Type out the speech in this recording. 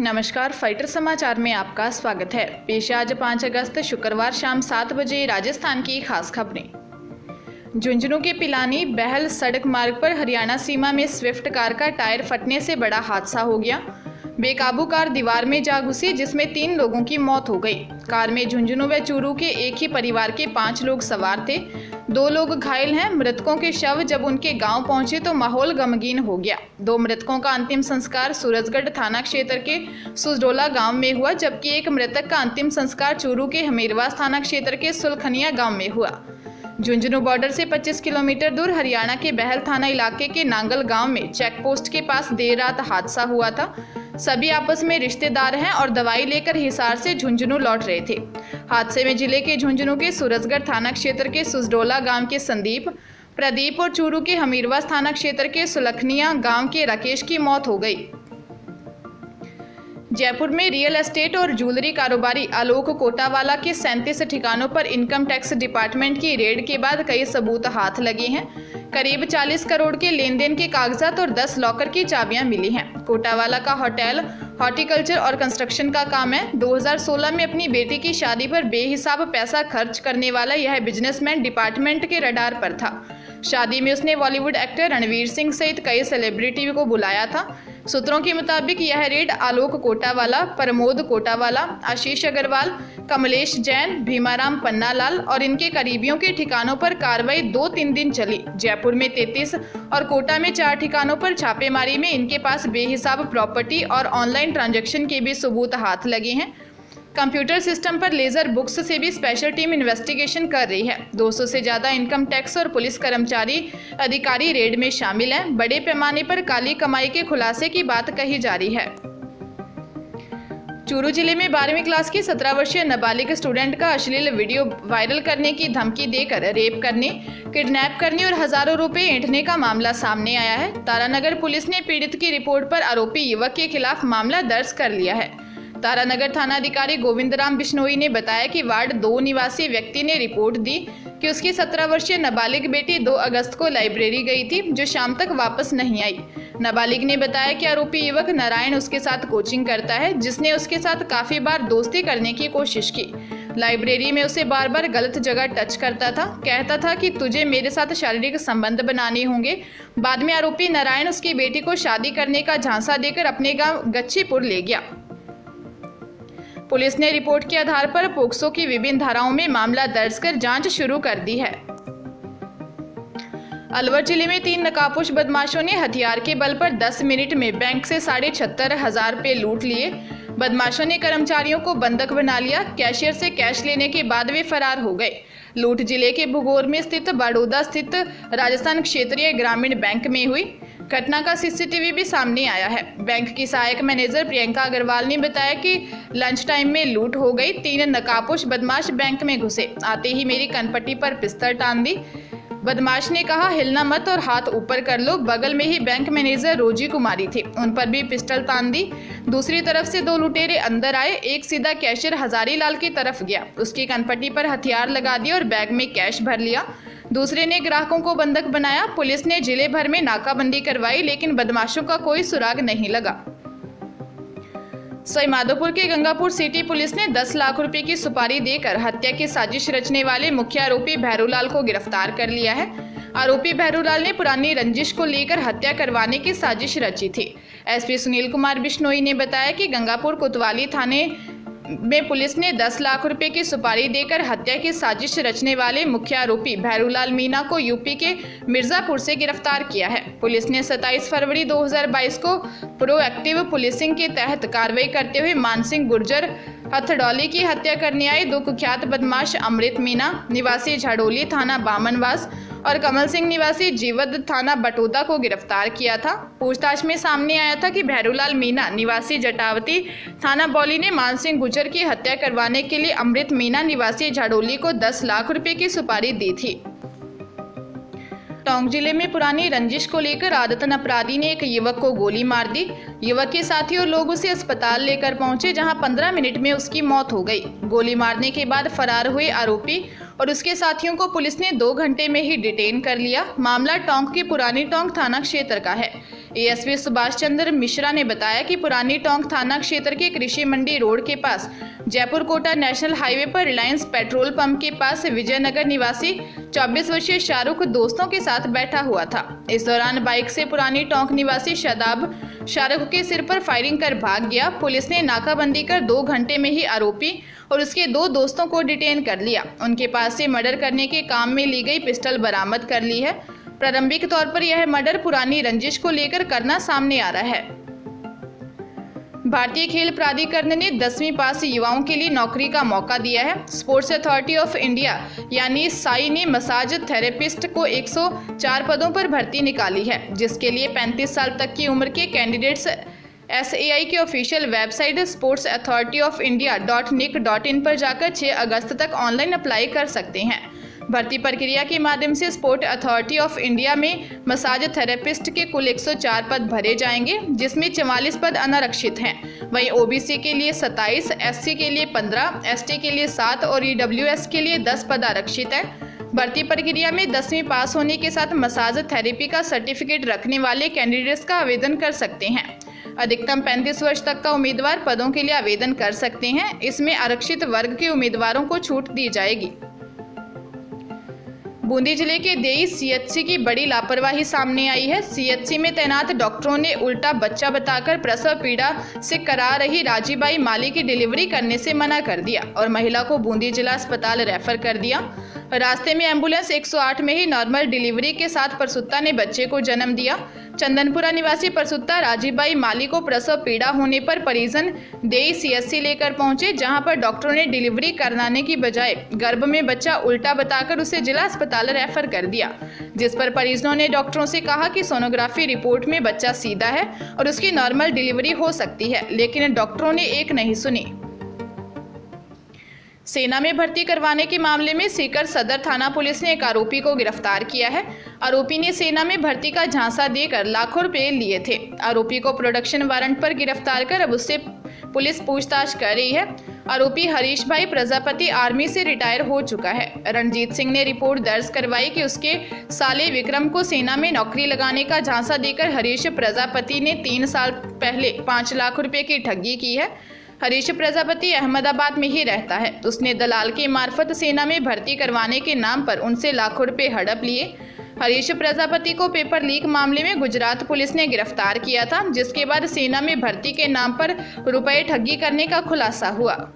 नमस्कार, फाइटर समाचार में आपका स्वागत है। पेश आज 5 अगस्त शुक्रवार शाम 7 बजे राजस्थान की खास खबरें। झुंझुनू के पिलानी बहल सड़क मार्ग पर हरियाणा सीमा में स्विफ्ट कार का टायर फटने से बड़ा हादसा हो गया। बेकाबू कार दीवार में जा घुसी जिसमें 3 लोगों की मौत हो गई। कार में झुंझुनू व चूरू के एक ही परिवार के 5 लोग सवार थे। 2 लोग घायल हैं। मृतकों के शव जब उनके गांव पहुंचे तो माहौल गमगीन हो गया। 2 मृतकों का अंतिम संस्कार सूरजगढ़ थाना क्षेत्र के सुजडोला गांव में हुआ, जबकि एक मृतक का अंतिम संस्कार चूरू के हमीरवास थाना क्षेत्र के सुलखनिया गांव में हुआ। झुंझुनू बॉर्डर से 25 किलोमीटर दूर हरियाणा के बहल थाना इलाके के नांगल गांव में चेक पोस्ट के पास देर रात हादसा हुआ था। सभी आपस में रिश्तेदार हैं और दवाई लेकर हिसार से झुंझुनू लौट रहे थे। हादसे में जिले के झुंझुनू के सूरजगढ़ थाना क्षेत्र के सुजडोला गांव के संदीप, प्रदीप और चूरू के हमीरवास थाना क्षेत्र के सुलखनिया गांव के राकेश की मौत हो गई। जयपुर में रियल एस्टेट और ज्वेलरी कारोबारी आलोक कोटावाला के 37 ठिकानों पर इनकम टैक्स डिपार्टमेंट की रेड के बाद कई सबूत हाथ लगे हैं। करीब 40 करोड़ के लेन देन के कागजात और 10 लॉकर की चाबियां मिली हैं। कोटावाला का होटल, हॉर्टिकल्चर और कंस्ट्रक्शन का काम है। 2016 में अपनी बेटी की शादी पर बेहिसाब पैसा खर्च करने वाला यह बिजनेसमैन डिपार्टमेंट के रडार पर था। शादी में उसने बॉलीवुड एक्टर रणवीर सिंह सहित कई सेलिब्रिटी को बुलाया था। सूत्रों के मुताबिक यह रेड आलोक कोटावाला, प्रमोद कोटावाला, आशीष अग्रवाल, कमलेश जैन, भीमाराम पन्नालाल और इनके करीबियों के ठिकानों पर कार्रवाई 2-3 दिन चली। जयपुर में 33 और कोटा में 4 ठिकानों पर छापेमारी में इनके पास बेहिसाब प्रॉपर्टी और ऑनलाइन ट्रांजैक्शन के भी सबूत हाथ लगे हैं। कंप्यूटर सिस्टम पर लेजर बुक्स से भी स्पेशल टीम इन्वेस्टिगेशन कर रही है। 200 से ज्यादा इनकम टैक्स और पुलिस कर्मचारी अधिकारी रेड में शामिल हैं। बड़े पैमाने पर काली कमाई के खुलासे की बात कही जा रही है। चूरू जिले में 12वीं क्लास की 17 वर्षीय नाबालिग स्टूडेंट का अश्लील वीडियो वायरल करने की धमकी देकर रेप करने, किडनैप करने और हजारों रुपए ऐंठने का मामला सामने आया है। तारानगर पुलिस ने पीड़ित की रिपोर्ट पर आरोपी युवक के खिलाफ मामला दर्ज कर लिया है। तारानगर थाना अधिकारी गोविंदराम बिश्नोई ने बताया कि वार्ड 2 निवासी व्यक्ति ने रिपोर्ट दी कि उसकी 17 वर्षीय नाबालिग बेटी 2 अगस्त को लाइब्रेरी गई थी, जो शाम तक वापस नहीं आई। नाबालिग ने बताया कि आरोपी युवक नारायण उसके साथ कोचिंग करता है, जिसने उसके साथ काफी बार दोस्ती करने की कोशिश की। लाइब्रेरी में उसे बार बार गलत जगह टच करता था, कहता था कि तुझे मेरे साथ शारीरिक संबंध बनाने होंगे। बाद में आरोपी नारायण उसकी बेटी को शादी करने का झांसा देकर अपने गाँव गच्छीपुर ले गया। पुलिस ने रिपोर्ट के आधार पर पोक्सो की विभिन्न धाराओं में मामला दर्ज कर जांच शुरू कर दी है। अलवर जिले में 3 नकाबपोश बदमाशों ने हथियार के बल पर 10 मिनट में बैंक से 76,500 रुपए लूट लिए। बदमाशों ने कर्मचारियों को बंधक बना लिया। कैशियर से कैश लेने के बाद वे फरार हो गए। लूट जिले के भुगोर में स्थित बड़ौदा स्थित राजस्थान क्षेत्रीय ग्रामीण बैंक में हुई। घटना का सीसीटीवी भी सामने आया है। बैंक की सहायक मैनेजर प्रियंका अग्रवाल ने बताया कि लंच टाइम में लूट हो गई। 3 नकाबपोश बदमाश बैंक में घुसे, आते ही मेरी कनपट्टी पर पिस्तौल टान दी। बदमाश ने कहा, हिलना मत और हाथ ऊपर कर लो। बगल में ही बैंक मैनेजर रोजी कुमारी थी, उन पर भी पिस्टल तान दी। दूसरी तरफ से 2 लुटेरे अंदर आए। एक सीधा कैशियर हजारीलाल की तरफ गया, उसकी कनपट्टी पर हथियार लगा दिया और बैग में कैश भर लिया। दूसरे ने ग्राहकों को बंधक बनाया। पुलिस ने जिले भर में नाकाबंदी करवाई, लेकिन बदमाशों का कोई सुराग नहीं लगा। सवाईमाधोपुर के गंगापुर सिटी पुलिस ने 10 लाख रुपए की सुपारी देकर हत्या की साजिश रचने वाले मुख्य आरोपी भैरूलाल को गिरफ्तार कर लिया है। आरोपी भैरूलाल ने पुरानी रंजिश को लेकर हत्या करवाने की साजिश रची थी। एसपी सुनील कुमार बिश्नोई ने बताया कि गंगापुर कोतवाली थाने में पुलिस ने 10 लाख रुपए की सुपारी देकर हत्या की साजिश रचने वाले मुख्य आरोपी भैरूलाल मीणा को यूपी के मिर्जापुर से गिरफ्तार किया है। पुलिस ने 27 फरवरी 2022 को प्रोएक्टिव पुलिसिंग के तहत कार्रवाई करते हुए मानसिंह गुर्जर हथड़ौली की हत्या करने आए 2 कुख्यात बदमाश अमृत मीणा निवासी झाड़ोली थाना बामनवास और कमल सिंह निवासी जीवद थाना बटोदा को गिरफ्तार किया था। पूछताछ में सामने आया था कि भैरूलाल मीणा निवासी जटावती थाना बौली ने मानसिंह गुर्जर की हत्या करवाने के लिए अमृत मीणा निवासी झाड़ोली को 10 लाख रुपए की सुपारी दी थी। टोंक जिले में पुरानी रंजिश को लेकर आदतन अपराधी ने एक युवक को गोली मार दी। युवक के साथी और लोग उसे अस्पताल लेकर पहुंचे, जहां 15 मिनट में उसकी मौत हो गई। गोली मारने के बाद फरार हुए आरोपी और उसके साथियों को पुलिस ने 2 घंटे में ही डिटेन कर लिया। मामला टोंक के पुरानी टोंक थाना क्षेत्र का है। एएसपी सुभाष चंद्र मिश्रा ने बताया कि पुरानी टोंक थाना क्षेत्र के कृषि मंडी रोड के पास जयपुर कोटा नेशनल हाईवे पर रिलायंस पेट्रोल पंप के पास विजयनगर निवासी 24 वर्षीय शाहरुख दोस्तों के साथ बैठा हुआ था। इस दौरान बाइक से पुरानी टोंक निवासी शादाब शाहरुख के सिर पर फायरिंग कर भाग गया। पुलिस ने नाकाबंदी कर 2 घंटे में ही आरोपी और उसके 2 दोस्तों को डिटेन कर लिया। उनके पास से मर्डर करने के काम में ली गई पिस्टल बरामद कर ली है। प्रारंभिक तौर पर यह मर्डर पुरानी रंजिश को लेकर करना सामने आ रहा है। भारतीय खेल प्राधिकरण ने 10वीं पास युवाओं के लिए नौकरी का मौका दिया है। स्पोर्ट्स अथॉरिटी ऑफ इंडिया यानी साई ने मसाज थेरेपिस्ट को 104 पदों पर भर्ती निकाली है, जिसके लिए 35 साल तक की उम्र के कैंडिडेट्स SAI की ऑफिशियल वेबसाइट sportsauthorityofIndia.nic.in पर जाकर 6 अगस्त तक ऑनलाइन अप्लाई कर सकते हैं। भर्ती प्रक्रिया के माध्यम से स्पोर्ट अथॉरिटी ऑफ इंडिया में मसाज थेरेपिस्ट के कुल 104 पद भरे जाएंगे, जिसमें 44 पद अनारक्षित हैं। वहीं OBC के लिए 27, SC के लिए 15, ST के लिए 7 और EWS के लिए 10 पद आरक्षित हैं। भर्ती प्रक्रिया में 10वीं पास होने के साथ मसाज थेरेपी का सर्टिफिकेट रखने वाले कैंडिडेट्स का आवेदन कर सकते हैं। अधिकतम 35 वर्ष तक का उम्मीदवार पदों के लिए आवेदन कर सकते हैं। इसमें आरक्षित वर्ग के उम्मीदवारों को छूट दी जाएगी। बूंदी जिले के देई CHC की बड़ी लापरवाही सामने आई है। CHC में तैनात डॉक्टरों ने उल्टा बच्चा बताकर प्रसव पीड़ा से करा रही राजीबाई माली की डिलीवरी करने से मना कर दिया और महिला को बूंदी जिला अस्पताल रेफर कर दिया। रास्ते में एम्बुलेंस 108 में ही नॉर्मल डिलीवरी के साथ प्रसूता ने बच्चे को जन्म दिया। चंदनपुरा निवासी प्रसूता राजीबाई माली को प्रसव पीड़ा होने पर परिजन देई CHC लेकर पहुंचे, जहां पर डॉक्टरों ने डिलीवरी कराने की बजाय गर्भ में बच्चा उल्टा बताकर उसे जिला अस्पताल रेफर कर दिया, जिस पर परिजनों ने डॉक्टरों से कहा कि सोनोग्राफी रिपोर्ट में बच्चा सीधा है और उसकी नॉर्मल डिलीवरी हो सकती है, लेकिन डॉक्टरों ने एक नहीं सुनी। सेना में भर्ती करवाने के मामले में सीकर सदर थाना पुलिस ने एक आरोपी को गिरफ्तार किया है। आरोपी ने सेना में भर्ती का झांसा देकर लाखों रुपए लिए थे। आरोपी को प्रोडक्शन वारंट पर गिरफ्तार कर अब उससे पुलिस पूछताछ कर रही है। आरोपी हरीश भाई प्रजापति आर्मी से रिटायर हो चुका है। रणजीत सिंह ने रिपोर्ट दर्ज करवाई कि उसके साले विक्रम को सेना में नौकरी लगाने का झांसा देकर हरीश प्रजापति ने 3 साल पहले 5 लाख रुपए की ठगी की है। हरीश प्रजापति अहमदाबाद में ही रहता है। उसने दलाल के मार्फत सेना में भर्ती करवाने के नाम पर उनसे लाखों रुपए हड़प लिए। हरीश प्रजापति को पेपर लीक मामले में गुजरात पुलिस ने गिरफ्तार किया था, जिसके बाद सेना में भर्ती के नाम पर रुपए ठगी करने का खुलासा हुआ।